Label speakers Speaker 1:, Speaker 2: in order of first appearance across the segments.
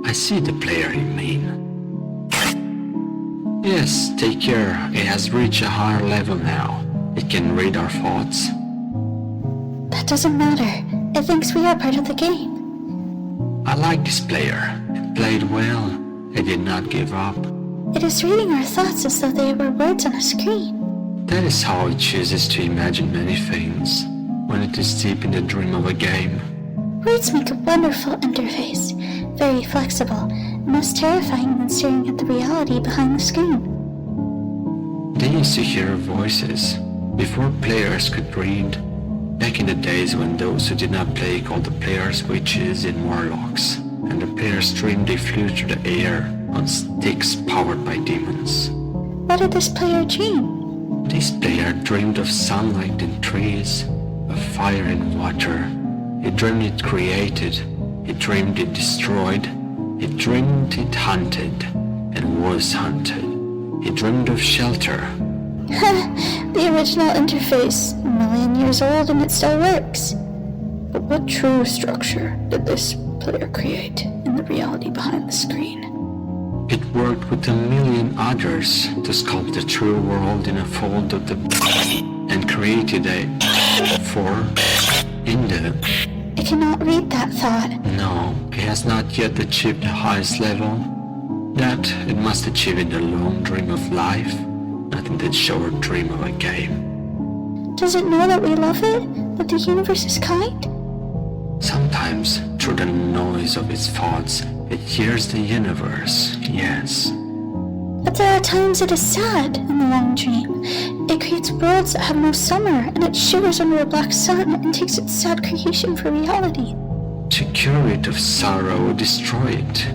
Speaker 1: I see the player you mean. Yes, take care. It has reached a higher level now. It can read our thoughts.
Speaker 2: That doesn't matter. It thinks we are part of the game.
Speaker 1: I like this player. It played well. It did not give up.
Speaker 2: It is reading our thoughts as though they were words on a screen.
Speaker 1: That is how it chooses to imagine many things when it is deep in the dream of a game.
Speaker 2: Words make a wonderful interface, very flexible, and less terrifying than staring at the reality behind the screen.
Speaker 1: They used to hear voices before players could read, back in the days when those who did not play called the players witches and warlocks, and the players dreamed they flew through the air on sticks powered by demons.
Speaker 2: What did this player dream?
Speaker 1: This player dreamed of sunlight and trees, of fire and water. He dreamed it created. He dreamed it destroyed. He dreamed it hunted and was hunted. He dreamed of shelter.
Speaker 2: The original interface, a million years old and it still works. But what true structure did this player create in the reality behind the screen?
Speaker 1: It worked with a million others to sculpt the true world in a fold of the and created a in the.
Speaker 2: It cannot read that thought.
Speaker 1: No, it has not yet achieved the highest level. That it must achieve in the long dream of life, not in the short dream of a game.
Speaker 2: Does it know that we love it? That the universe is kind?
Speaker 1: Sometimes, through the noise of its thoughts, it hears the universe, yes.
Speaker 2: But there are times it is sad in the long dream. It creates worlds that have no summer, and it shivers under a black sun and takes its sad creation for reality.
Speaker 1: To cure it of sorrow or destroy it.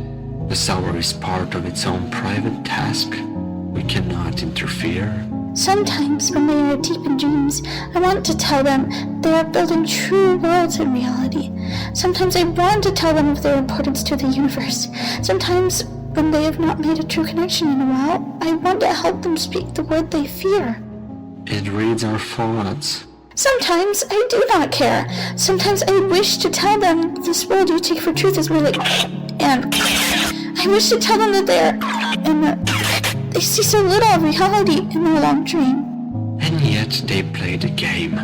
Speaker 1: The sorrow is part of its own private task. We cannot interfere.
Speaker 2: Sometimes, when they are deep in dreams, I want to tell them they are building true worlds in reality. Sometimes I want to tell them of their importance to the universe. Sometimes, when they have not made a true connection in a while, I want to help them speak the word they fear.
Speaker 1: It reads our thoughts.
Speaker 2: Sometimes I do not care. Sometimes I wish to tell them this world you take for truth is really... And I wish to tell them that they are... And that they see so little of reality in their long dream.
Speaker 1: And yet they play the game.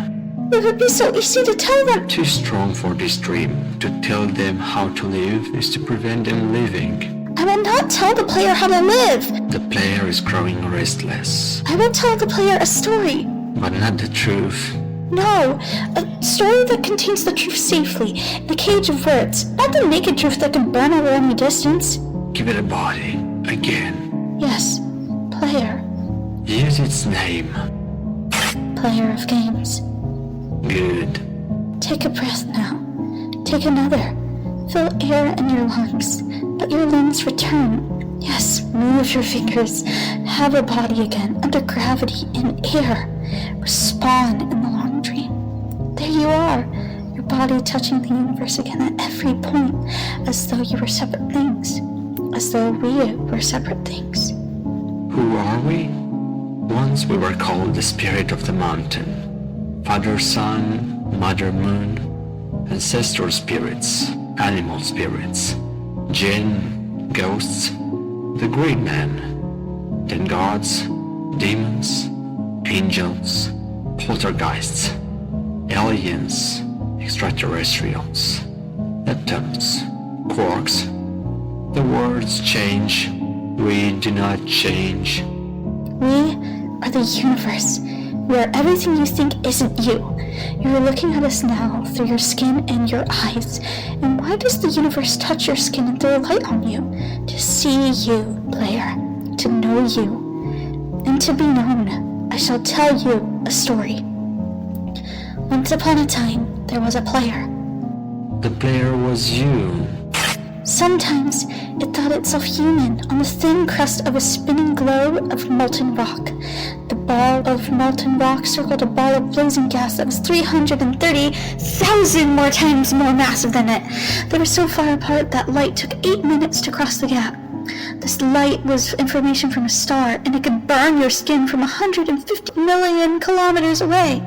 Speaker 2: It would be so easy to tell them.
Speaker 1: Too strong for this dream. To tell them how to live is to prevent them living.
Speaker 2: I will not tell the player how to live.
Speaker 1: The player is growing restless.
Speaker 2: I will tell the player a story.
Speaker 1: But not the truth.
Speaker 2: No, a story that contains the truth safely, in a cage of words, not the naked truth that can burn over any distance.
Speaker 1: Give it a body, again.
Speaker 2: Yes, player.
Speaker 1: Use its name.
Speaker 2: Player of games.
Speaker 1: Good.
Speaker 2: Take a breath now. Take another. Fill air in your lungs. Let your limbs return. Yes, move your fingers. Have a body again, under gravity, in air. Respawn in the long dream. There you are, your body touching the universe again at every point, as though you were separate things. As though we were separate things.
Speaker 1: Who are we? Once we were called the spirit of the mountain. Father Sun, Mother Moon, ancestral spirits, animal spirits, jinn, ghosts, the great man, then gods, demons, angels, poltergeists, aliens, extraterrestrials, atoms, quarks. The words change, we do not change.
Speaker 2: We are the universe. We are everything you think isn't you. You are looking at us now through your skin and your eyes. And why does the universe touch your skin and throw light on you? To see you, player. To know you. And to be known, I shall tell you a story. Once upon a time, there was a player.
Speaker 1: The player was you.
Speaker 2: Sometimes it thought itself human on the thin crust of a spinning globe of molten rock. The ball of molten rock circled a ball of blazing gas that was 330,000 more times more massive than it. They were so far apart that light took 8 minutes to cross the gap. This light was information from a star, and it could burn your skin from 150 million kilometers away.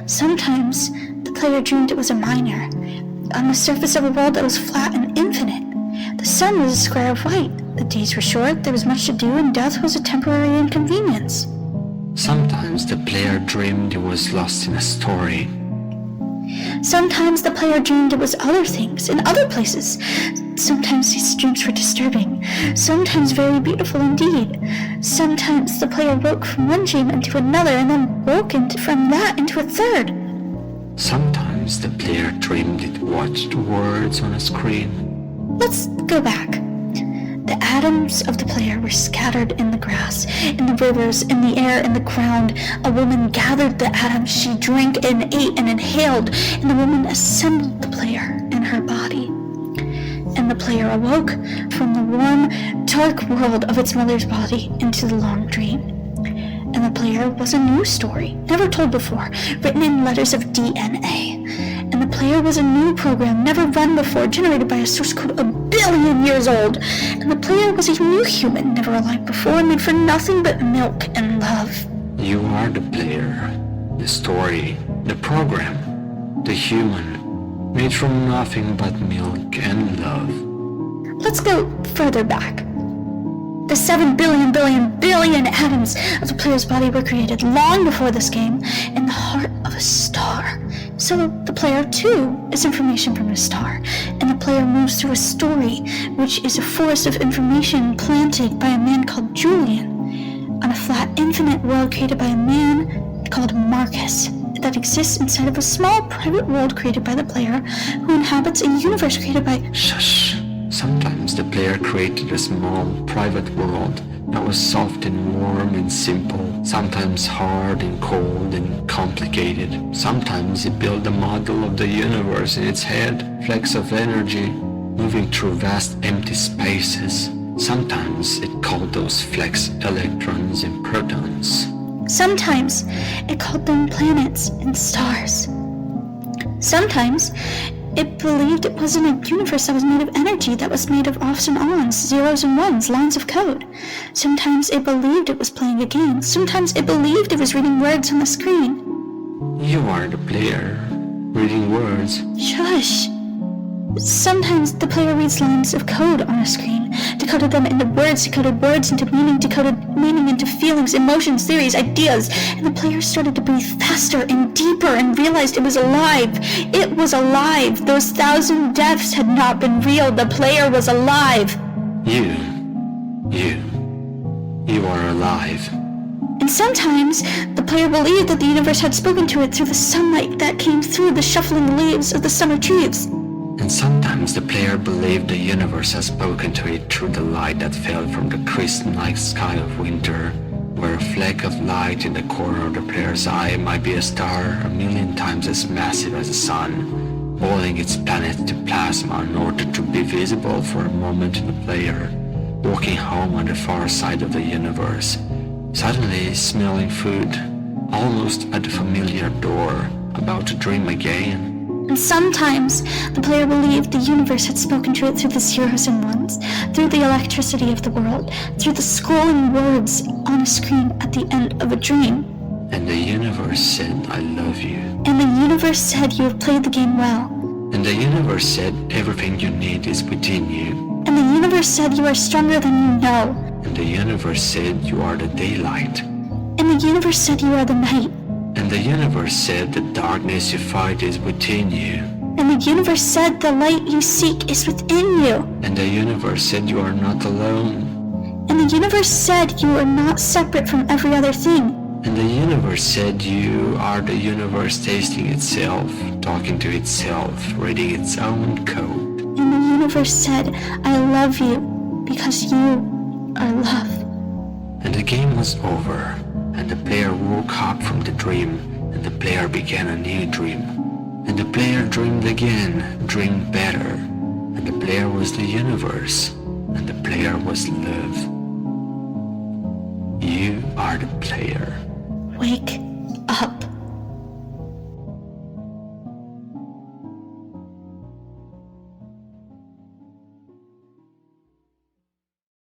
Speaker 2: Sometimes the player dreamed it was a miner on the surface of a world that was flat and infinite. The sun was a square of white. The days were short, there was much to do, and death was a temporary inconvenience.
Speaker 1: Sometimes the player dreamed he was lost in a story.
Speaker 2: Sometimes the player dreamed it was other things, in other places. Sometimes these dreams were disturbing, sometimes very beautiful indeed. Sometimes the player woke from one dream into another, and then woke from that into a third.
Speaker 1: Sometimes the player dreamed it watched words on a screen.
Speaker 2: Let's go back. The atoms of the player were scattered in the grass, in the rivers, in the air, in the ground. A woman gathered the atoms she drank and ate and inhaled, and the woman assembled the player in her body. And the player awoke from the warm, dark world of its mother's body into the long dream. And the player was a new story, never told before, written in letters of DNA. And the player was a new program, never run before, generated by a source code 1 billion years old. And the player was a new human, never alive before, made for nothing but milk and love.
Speaker 1: You are the player, the story, the program, the human, made from nothing but milk and love.
Speaker 2: Let's go further back. The 7 billion atoms of the player's body were created long before this game in the heart of a star. So the player, too, is information from a star, and the player moves through a story, which is a forest of information planted by a man called Julian, on a flat, infinite world created by a man called Marcus, that exists inside of a small, private world created by the player, who inhabits a universe created by...
Speaker 1: Shush! Sometimes the player created a small, private world that was soft and warm and simple, sometimes hard and cold and complicated. Sometimes it built a model of the universe in its head, flecks of energy, moving through vast empty spaces. Sometimes it called those flecks electrons and protons.
Speaker 2: Sometimes it called them planets and stars. Sometimes it believed it was in a universe that was made of energy, that was made of offs and ons, zeros and ones, lines of code. Sometimes it believed it was playing a game. Sometimes it believed it was reading words on the screen.
Speaker 1: You are the player, reading words.
Speaker 2: Shush! Sometimes the player reads lines of code on a screen, decoded them into words, decoded words into meaning, decoded meaning into feelings, emotions, theories, ideas, and the player started to breathe faster and deeper and realized it was alive. It was alive. Those 1,000 deaths had not been real. The player was alive.
Speaker 1: You are alive.
Speaker 2: And sometimes the player believed that the universe had spoken to it through the sunlight that came through the shuffling leaves of the summer trees.
Speaker 1: And sometimes the player believed the universe has spoken to it through the light that fell from the crisp night sky of winter, where a fleck of light in the corner of the player's eye might be a star 1,000,000 times as massive as the sun, boiling its planets to plasma in order to be visible for a moment to the player, walking home on the far side of the universe, suddenly smelling food, almost at the familiar door, about to dream again.
Speaker 2: And sometimes the player believed the universe had spoken to it through the zeros and ones, through the electricity of the world, through the scrolling words on a screen at the end of a dream.
Speaker 1: And the universe said, I love you.
Speaker 2: And the universe said, you have played the game well.
Speaker 1: And the universe said, everything you need is within you.
Speaker 2: And the universe said, you are stronger than you know.
Speaker 1: And the universe said, you are the daylight.
Speaker 2: And the universe said, you are the night.
Speaker 1: And the universe said, the darkness you fight is within you.
Speaker 2: And the universe said, the light you seek is within you.
Speaker 1: And the universe said, you are not alone.
Speaker 2: And the universe said, you are not separate from every other thing.
Speaker 1: And the universe said, you are the universe tasting itself, talking to itself, reading its own code.
Speaker 2: And the universe said, I love you because you are love.
Speaker 1: And the game was over. And the player woke up from the dream, and the player began a new dream. And the player dreamed again, dreamed better. And the player was the universe, and the player was love. You are the player.
Speaker 2: Wake up.